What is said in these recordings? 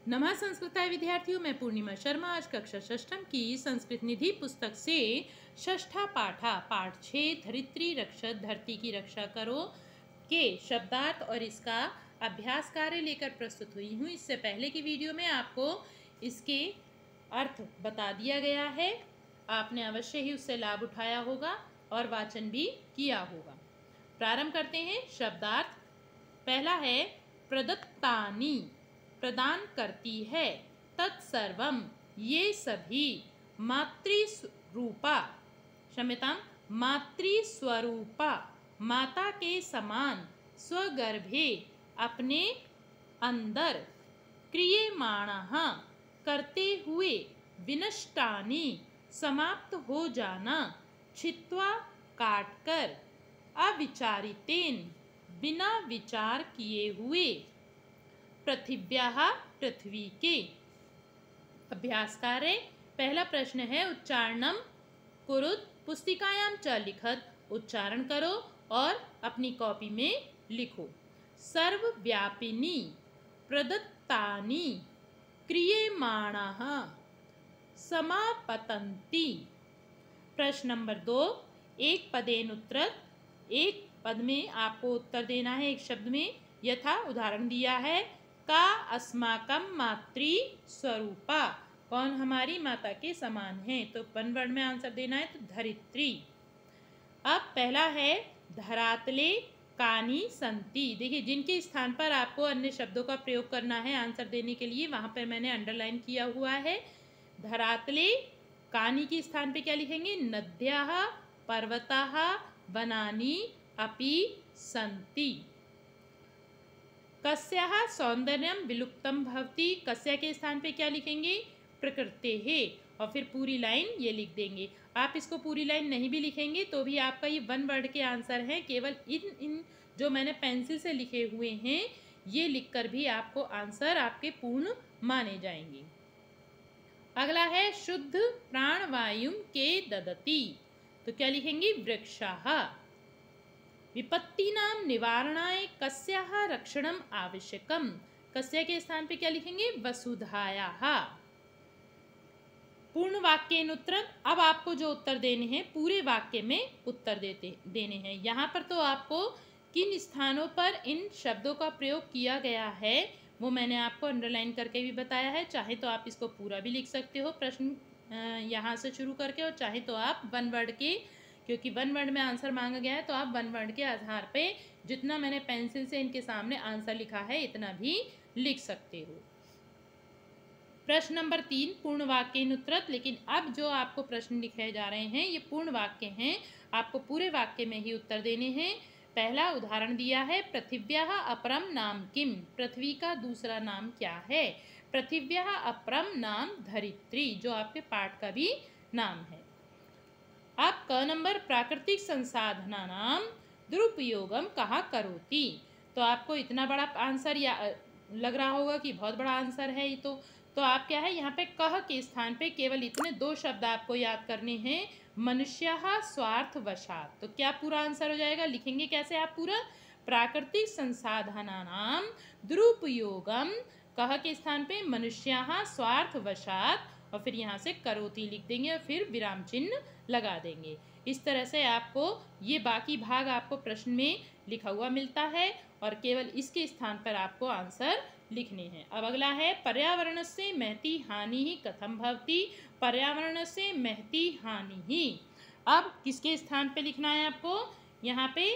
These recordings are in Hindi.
नमः संस्कृताय विद्यार्थियों, मैं पूर्णिमा शर्मा आज कक्षा षष्ठम की संस्कृत निधि पुस्तक से षष्ठा पाठ 6 धरित्री रक्षत धरती की रक्षा करो के शब्दार्थ और इसका अभ्यास कार्य लेकर प्रस्तुत हुई हूँ। इससे पहले की वीडियो में आपको इसके अर्थ बता दिया गया है। आपने अवश्य ही उससे लाभ उठाया होगा और वाचन भी किया होगा। प्रारंभ करते हैं। शब्दार्थ पहला है प्रदत्तानि, प्रदान करती है, तत्सर्वम, ये सभी, मातृस्वरूपा, क्षम्यतां, मातृस्वरूपा, माता के समान, स्वगर्भे, अपने अंदर, क्रियमाणः, करते हुए, विनष्टानि, समाप्त हो जाना, छित्त्वा, काटकर, अविचारितेन, बिना विचार किए हुए, पृथिव्याः, पृथ्वी के। अभ्यास कार्य पहला प्रश्न है उच्चारणम कुरुत पुस्तिकायां च लिखत, उच्चारण करो और अपनी कॉपी में लिखो। सर्वव्यापिनी, प्रदत्तानि, क्रियमाणः, समापतन्ति। प्रश्न नंबर 2, एक पदेन उत्तरत, एक पद में आपको उत्तर देना है एक शब्द में। यथा उदाहरण दिया है, का अस्माकं मातृ स्वरूपा, कौन हमारी माता के समान है, तो वन वर्ड में आंसर देना है, तो धरित्री। अब पहला है धरातले कानी संति। देखिए जिनके स्थान पर आपको अन्य शब्दों का प्रयोग करना है आंसर देने के लिए, वहां पर मैंने अंडरलाइन किया हुआ है। धरातले कानी के स्थान पे क्या लिखेंगे, नद्याः, पर्वताः, वनानि अपि सन्ति। कस्याः सौंदर्यम विलुप्तम भवति, कस्या के स्थान पे क्या लिखेंगे, प्रकृतेः, और फिर पूरी लाइन ये लिख देंगे। आप इसको पूरी लाइन नहीं भी लिखेंगे तो भी आपका ये वन वर्ड के आंसर हैं। केवल इन जो मैंने पेंसिल से लिखे हुए हैं ये लिखकर भी आपको आंसर आपके पूर्ण माने जाएंगे। अगला है शुद्ध प्राणवायुम के ददति, तो क्या लिखेंगे, वृक्षाः। विपत्तीनां निवारणाय कस्याः रक्षणम आवश्यकम, कस्या के स्थान पे क्या लिखेंगे, वसुधायाः। पूर्ण वाक्येन उत्तरम, अब आपको जो उत्तर देने हैं पूरे वाक्य में उत्तर देने हैं। यहाँ पर तो आपको किन स्थानों पर इन शब्दों का प्रयोग किया गया है वो मैंने आपको अंडरलाइन करके भी बताया है। चाहे तो आप इसको पूरा भी लिख सकते हो प्रश्न यहाँ से शुरू करके, और चाहे तो आप वन वर्ड के, क्योंकि वन वर्ड में आंसर मांगा गया है तो आप वन वर्ड के आधार पे जितना मैंने पेंसिल से इनके सामने आंसर लिखा है इतना भी लिख सकते हो। प्रश्न नंबर 3 पूर्ण वाक्येन उत्तरत, लेकिन अब जो आपको प्रश्न लिखे जा रहे हैं ये पूर्ण वाक्य हैं, आपको पूरे वाक्य में ही उत्तर देने हैं। पहला उदाहरण दिया है, पृथिव्याः अपरम नाम किम, पृथ्वी का दूसरा नाम क्या है, पृथिव्याः अपरम नाम धरित्री, जो आपके पाठ का भी नाम है। अब क नंबर, प्राकृतिक संसाधनानां दुरुपयोगम कहा करोति, तो आपको इतना बड़ा आंसर या लग रहा होगा कि बहुत बड़ा आंसर है ये तो आप क्या है यहाँ पे कह के स्थान पे केवल इतने 2 शब्द आपको याद करने हैं, मनुष्यः स्वार्थवशात्, तो क्या पूरा आंसर हो जाएगा, लिखेंगे कैसे आप पूरा, प्राकृतिक संसाधनानां दुरुपयोगम, कह के स्थान पे मनुष्यः स्वार्थवशात्, और फिर यहाँ से करोति लिख देंगे और फिर विराम चिन्ह लगा देंगे। इस तरह से आपको ये बाकी भाग आपको प्रश्न में लिखा हुआ मिलता है और केवल इसके स्थान पर आपको आंसर लिखने हैं। अब अगला है, पर्यावरण से महती हानि ही कथम भवति, पर्यावरण से महती हानि ही, अब किसके स्थान पे लिखना है आपको, यहाँ पे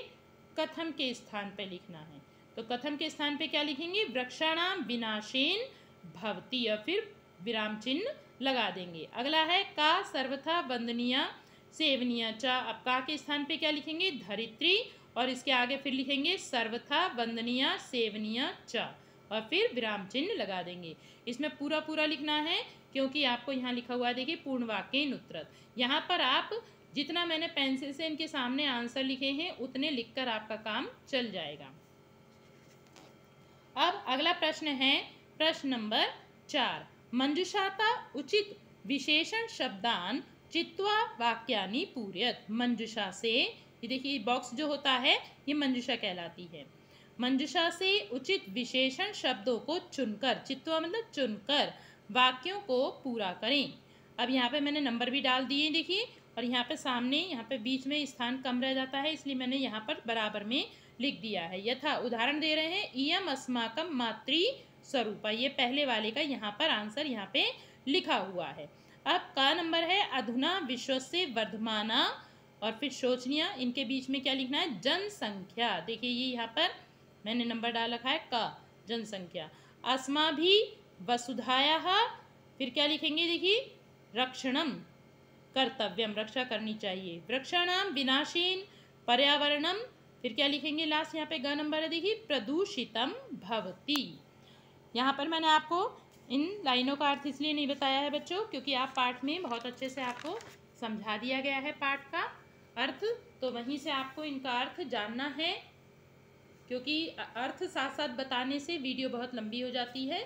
कथम के स्थान पे लिखना है, तो कथम के स्थान पे क्या लिखेंगे, वृक्षाणाम विनाशेन भवति, और फिर विराम चिन्ह लगा देंगे। अगला है, का सर्वथा वंदनीय सेवनीय च, अब का के स्थान पे क्या लिखेंगे, धरित्री, और इसके आगे फिर लिखेंगे सर्वथा वंदनीय सेवनीय च, और फिर विराम चिन्ह लगा देंगे। इसमें पूरा लिखना है क्योंकि आपको यहाँ लिखा हुआ है, देखिए पूर्ण वाक्येन उत्तरत, यहाँ पर आप जितना मैंने पेंसिल से इनके सामने आंसर लिखे हैं उतने लिखकर आपका काम चल जाएगा। अब अगला प्रश्न है प्रश्न नंबर 4, मंजुषाता उचित विशेषण शब्दान चित्वा वाक्यानि पूरयत, मंजुषा से, ये देखिए बॉक्स जो होता है ये मंजुषा कहलाती है। मंजुषा से उचित विशेषण शब्दों को चुनकर, चित्वा मतलब चुनकर, वाक्यों को पूरा करें। अब यहाँ पे मैंने नंबर भी डाल दिए देखिए, और यहाँ पे सामने, यहाँ पे बीच में स्थान कम रह जाता है, इसलिए मैंने यहाँ पर बराबर में लिख दिया है। यथा उदाहरण दे रहे हैं, इयम अस्माकम मातृ स्वरूपा, ये पहले वाले का यहाँ पर आंसर यहाँ पे लिखा हुआ है। अब का नंबर है अधुना विश्वस्य वर्धमाना, और फिर शोचनीय, इनके बीच में क्या लिखना है, जनसंख्या। देखिए ये यहाँ पर मैंने नंबर डाल रखा है का, जनसंख्या। अस्माभिः वसुधायाः, फिर क्या लिखेंगे देखिए, रक्षणम कर्तव्यम, रक्षा करनी चाहिए। वृक्षाणाम विनाशेन पर्यावरणम, फिर क्या लिखेंगे लास्ट यहाँ पे ग नंबर है देखिए, प्रदूषितम भवति। यहाँ पर मैंने आपको इन लाइनों का अर्थ इसलिए नहीं बताया है बच्चों, क्योंकि आप पाठ में बहुत अच्छे से आपको समझा दिया गया है पाठ का अर्थ, तो वहीं से आपको इनका अर्थ जानना है, क्योंकि अर्थ साथ साथ बताने से वीडियो बहुत लंबी हो जाती है।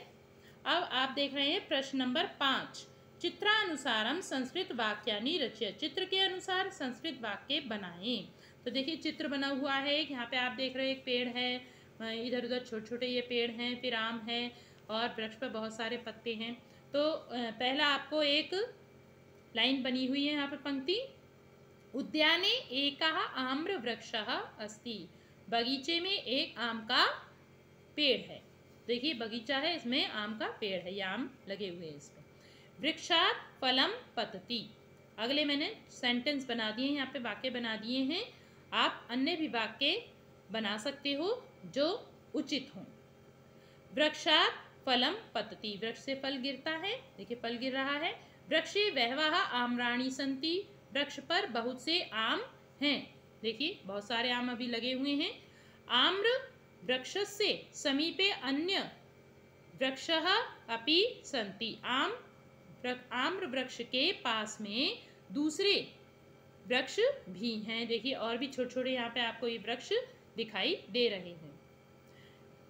अब आप देख रहे हैं प्रश्न नंबर 5, चित्रानुसारम संस्कृत वाक्यानि रचय, चित्र के अनुसार संस्कृत वाक्य बनाएं। तो देखिए चित्र बना हुआ है, यहाँ पे आप देख रहे हैं एक पेड़ है, इधर उधर छोटे छोटे ये पेड़ हैं, फिर आम है और वृक्ष पर बहुत सारे पत्ते हैं। तो पहला आपको एक लाइन बनी हुई है यहाँ पर पंक्ति, उद्याने एकः आम्र वृक्षः अस्ति, बगीचे में एक आम का पेड़ है। देखिए बगीचा है, इसमें आम का पेड़ है, ये आम लगे हुए हैं इसमें। वृक्षात् फलम पतति, अगले मैंने सेंटेंस बना दिए हैं, यहाँ पे वाक्य बना दिए हैं, आप अन्य भी वाक्य बना सकते हो जो उचित हों। वृक्षात् फलम पतति, वृक्ष से फल गिरता है, देखिए फल गिर रहा है। वृक्षे बहवः आम्राणि सन्ति, वृक्ष पर बहुत से आम हैं, देखिए बहुत सारे आम अभी लगे हुए हैं। आम्र वृक्षस्य समीपे अन्य वृक्षः अपि सन्ति, आम्र वृक्ष के पास में दूसरे वृक्ष भी हैं, देखिए और भी छोटे छोटे यहाँ पे आपको ये वृक्ष दिखाई दे रहे हैं।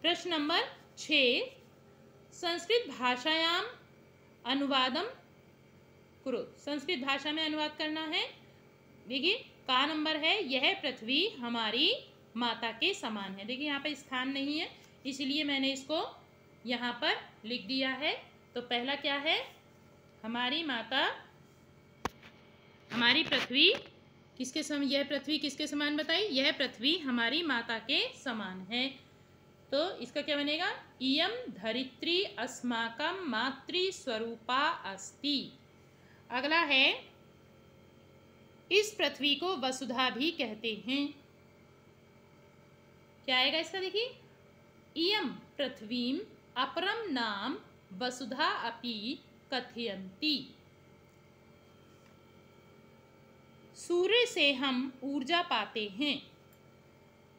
प्रश्न नंबर 6, संस्कृत भाषायाम अनुवादम कुरु, संस्कृत भाषा में अनुवाद करना है। देखिए का नंबर है, यह पृथ्वी हमारी माता के समान है। देखिए यहाँ पे स्थान नहीं है, इसलिए मैंने इसको यहाँ पर लिख दिया है। तो पहला क्या है, हमारी माता, हमारी पृथ्वी किसके समान, यह पृथ्वी किसके समान बताई, यह पृथ्वी हमारी माता के समान है। तो इसका क्या बनेगा, इयम धरित्री अस्माकं मातृ स्वरूपा अस्ति। अगला है, इस पृथ्वी को वसुधा भी कहते हैं। क्या आएगा इसका, देखिए, इयम पृथ्वीम अपरम नाम वसुधा अपि कथयन्ति। सूर्य से हम ऊर्जा पाते हैं,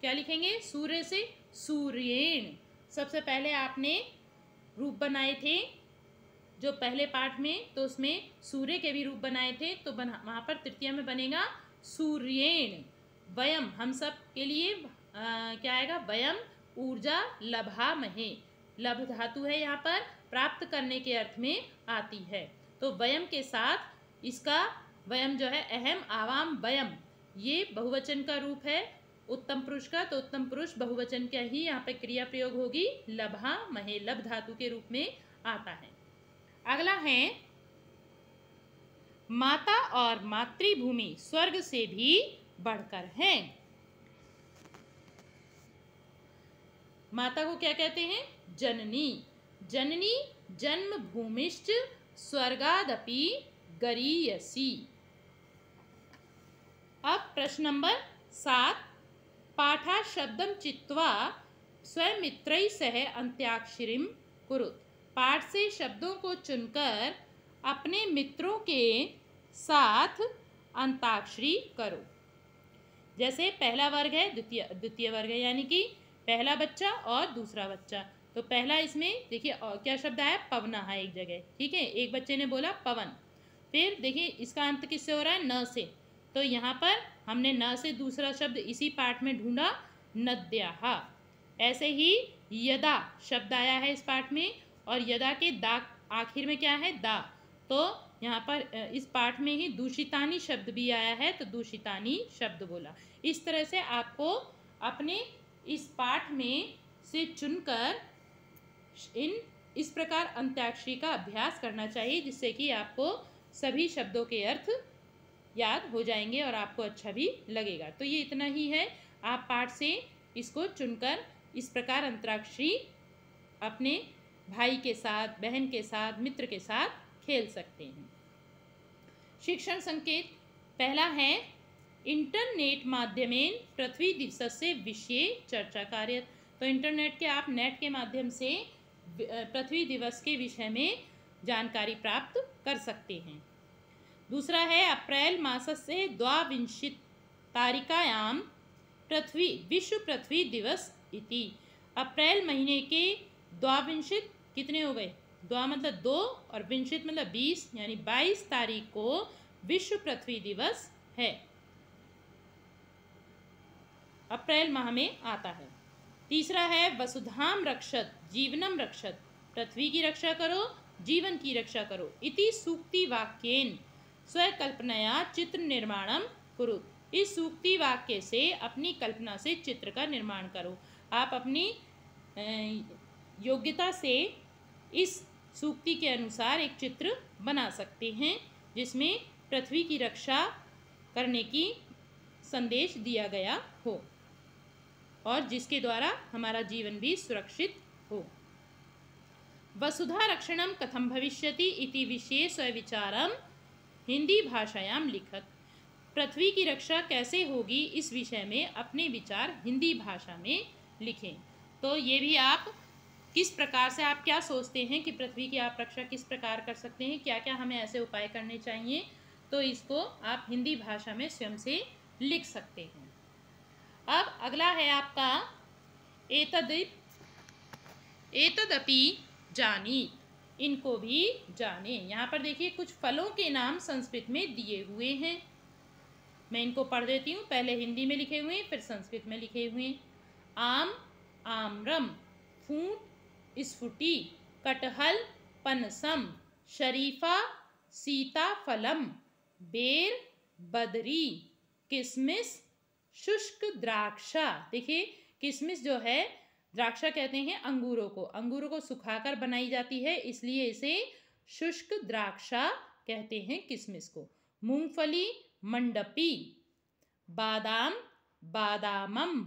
क्या लिखेंगे, सूर्य से, सूर्येण। सबसे पहले आपने रूप बनाए थे जो पहले पाठ में, तो उसमें सूर्य के भी रूप बनाए थे, तो वहाँ पर तृतीय में बनेगा सूर्येण। वयम, हम सब के लिए क्या आएगा, वयम ऊर्जा लभामहे, लभ धातु है यहाँ पर, प्राप्त करने के अर्थ में आती है। तो वयम के साथ इसका वयम जो है, अहम आवाम वयम, ये बहुवचन का रूप है उत्तम पुरुष का, तो उत्तम पुरुष बहुवचन का ही यहाँ पे क्रिया प्रयोग होगी, लभामहे, लभ धातु के रूप में आता है। अगला है, माता और मातृभूमि स्वर्ग से भी बढ़कर है। माता को क्या कहते हैं, जननी, जननी जन्मभूमिश्च स्वर्गादपि गरीयसी। अब प्रश्न नंबर 7, पाठा शब्दम चित्वा स्वयं मित्रैः सह अंत्याक्षरीं कुरुत, पाठ से शब्दों को चुनकर अपने मित्रों के साथ अंताक्षरी करो। जैसे पहला वर्ग है, द्वितीय वर्ग है, यानी कि पहला बच्चा और दूसरा बच्चा। तो पहला इसमें देखिए क्या शब्द आया, पवना है एक जगह, ठीक है, एक बच्चे ने बोला पवन। फिर देखिए इसका अंत किससे हो रहा है, न से, तो यहाँ पर हमने न से दूसरा शब्द इसी पाठ में ढूंढा, नद्याः। ऐसे ही यदा शब्द आया है इस पाठ में, और यदा के दा आखिर में क्या है, दा, तो यहाँ पर इस पाठ में ही दूषितानी शब्द भी आया है, तो दूषितानी शब्द बोला। इस तरह से आपको अपने इस पाठ में से चुनकर इस प्रकार अंत्याक्षरी का अभ्यास करना चाहिए, जिससे कि आपको सभी शब्दों के अर्थ याद हो जाएंगे और आपको अच्छा भी लगेगा। तो ये इतना ही है। आप पाठ से इसको चुनकर इस प्रकार अंतराक्षरी अपने भाई के साथ, बहन के साथ, मित्र के साथ खेल सकते हैं। शिक्षण संकेत पहला है, इंटरनेट माध्यमेन पृथ्वी दिवसस्य विषये चर्चा कार्यत। तो इंटरनेट के आप नेट के माध्यम से पृथ्वी दिवस के विषय में जानकारी प्राप्त कर सकते हैं। दूसरा है, अप्रैल मासस्य द्वाविंशति तारिकायां पृथ्वी विश्व पृथ्वी दिवस इति। अप्रैल महीने के द्वाविंशति कितने हो गए? द्वा मतलब 2 और विंशति मतलब 20, यानी 22 तारीख को विश्व पृथ्वी दिवस है, अप्रैल माह में आता है। तीसरा है, वसुधाम रक्षत जीवनम रक्षत। पृथ्वी की रक्षा करो, जीवन की रक्षा करो। इति सूक्ति वाक्येन स्वकल्पनया चित्र निर्माणम कुरु। इस सूक्ति वाक्य से अपनी कल्पना से चित्र का निर्माण करो। आप अपनी योग्यता से इस सूक्ति के अनुसार एक चित्र बना सकते हैं, जिसमें पृथ्वी की रक्षा करने की संदेश दिया गया हो और जिसके द्वारा हमारा जीवन भी सुरक्षित हो। वसुधा रक्षणम कथम भविष्यति इति विषये स्वविचारम हिंदी भाषायां लिखत। पृथ्वी की रक्षा कैसे होगी, इस विषय में अपने विचार हिंदी भाषा में लिखें। तो ये भी आप किस प्रकार से, आप क्या सोचते हैं कि पृथ्वी की आप रक्षा किस प्रकार कर सकते हैं, क्या क्या हमें ऐसे उपाय करने चाहिए, तो इसको आप हिंदी भाषा में स्वयं से लिख सकते हैं। अब अगला है आपका एतदपि जानी, इनको भी जाने। यहाँ पर देखिए कुछ फलों के नाम संस्कृत में दिए हुए हैं, मैं इनको पढ़ देती हूँ। पहले हिंदी में लिखे हुए हैं, फिर संस्कृत में लिखे हुए हैं। आम, आम्रम, फूट, स्फुटी, कटहल, पनसम, शरीफा, सीताफलम, बेर, बदरी, किशमिश, शुष्क द्राक्षा। देखिए किशमिश जो है, द्राक्षा कहते हैं अंगूरों को सुखाकर बनाई जाती है, इसलिए इसे शुष्क द्राक्षा कहते हैं किशमिश को। मूंगफली, मंडपी, बादाम, बादामम,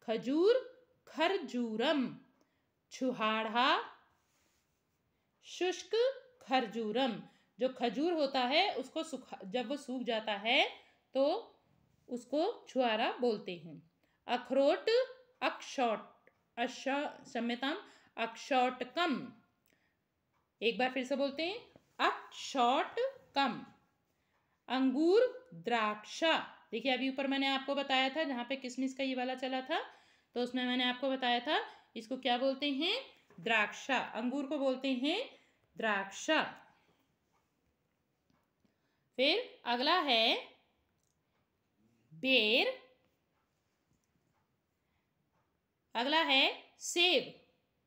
खजूर, खरजूरम, छुहाड़ा, शुष्क खरजूरम। जो खजूर होता है उसको जब वो सूख जाता है तो उसको छुहारा बोलते हैं। अखरोट, क्षम्यताम, अक्षौटकम। एक बार फिर से बोलते हैं, अक्षौटकम। अंगूर, द्राक्षा। देखिए अभी ऊपर मैंने आपको बताया था, जहाँ पे किशमिश का ये वाला चला था, तो उसमें मैंने आपको बताया था इसको क्या बोलते हैं, द्राक्षा। अंगूर को बोलते हैं द्राक्षा। फिर अगला है बेर, अगला है सेब।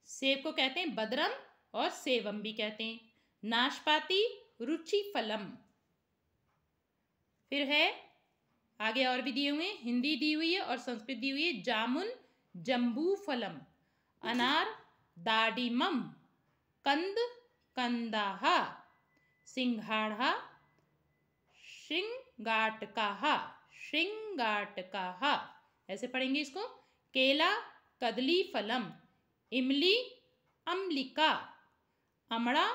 सेब को कहते हैं बदरम और सेवम भी कहते हैं। नाशपाती, रुचि फलम। फिर है आगे और भी दिए हुए हैं, हिंदी दी हुई है और संस्कृत दी हुई है। जामुन, जम्बू फलम। अनार, दाडिमम, कंद, कंदाहा, सिंघाड़ा, श्रृंगाटकाहा, श्रृंगाटकाहा ऐसे पढ़ेंगे इसको। केला, कदली फलम। इमली, अम्लिका। अमड़ा,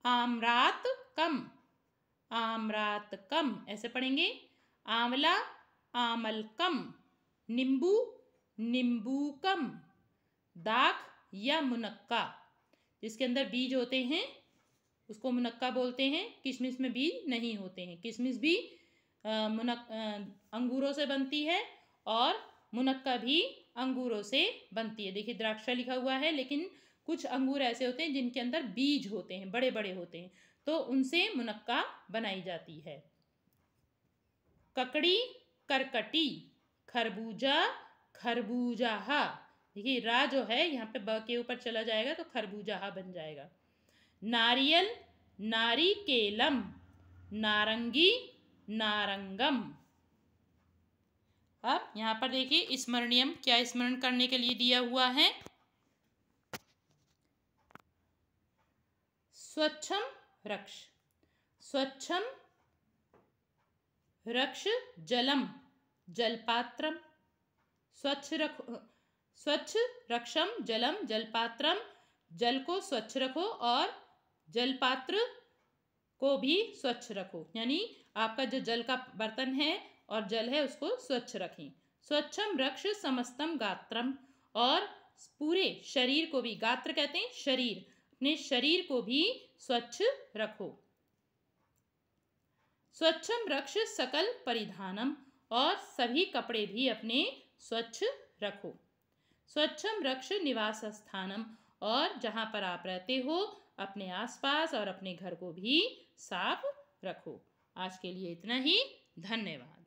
आम्रातकम, आम्रातकम ऐसे पढ़ेंगे। आंवला, आमलकम। नींबू, नींबूकम। दाख या मुनक्का, जिसके अंदर बीज होते हैं उसको मुनक्का बोलते हैं। किशमिश में बीज नहीं होते हैं। किशमिश भी अंगूरों से बनती है और मुनक्का भी अंगूरों से बनती है। देखिए द्राक्षा लिखा हुआ है, लेकिन कुछ अंगूर ऐसे होते हैं जिनके अंदर बीज होते हैं, बड़े बड़े होते हैं, तो उनसे मुनक्का बनाई जाती है। ककड़ी, करकटी। खरबूजा, खरबूजाहा। देखिए रा जो है यहाँ पे ब के ऊपर चला जाएगा तो खरबूजाहा बन जाएगा। नारियल, नारिकेलम। नारंगी, नारंगम। अब यहाँ पर देखिए स्मरणीयम क्या स्मरण करने के लिए दिया हुआ है। स्वच्छम रक्ष, स्वच्छम रक्ष जलम जलपात्रम, स्वच्छ रखो, स्वच्छ रक्षम जलम जलपात्रम, जल को स्वच्छ रखो और जलपात्र को भी स्वच्छ रखो, यानी आपका जो जल का बर्तन है और जल है उसको स्वच्छ रखें। स्वच्छम रक्ष समस्तम गात्रम, और पूरे शरीर को भी, गात्र कहते हैं शरीर, अपने शरीर को भी स्वच्छ रखो। स्वच्छम रक्ष सकल परिधानम, और सभी कपड़े भी अपने स्वच्छ रखो। स्वच्छम रक्ष निवास स्थानम, और जहाँ पर आप रहते हो अपने आसपास और अपने घर को भी साफ रखो। आज के लिए इतना ही, धन्यवाद।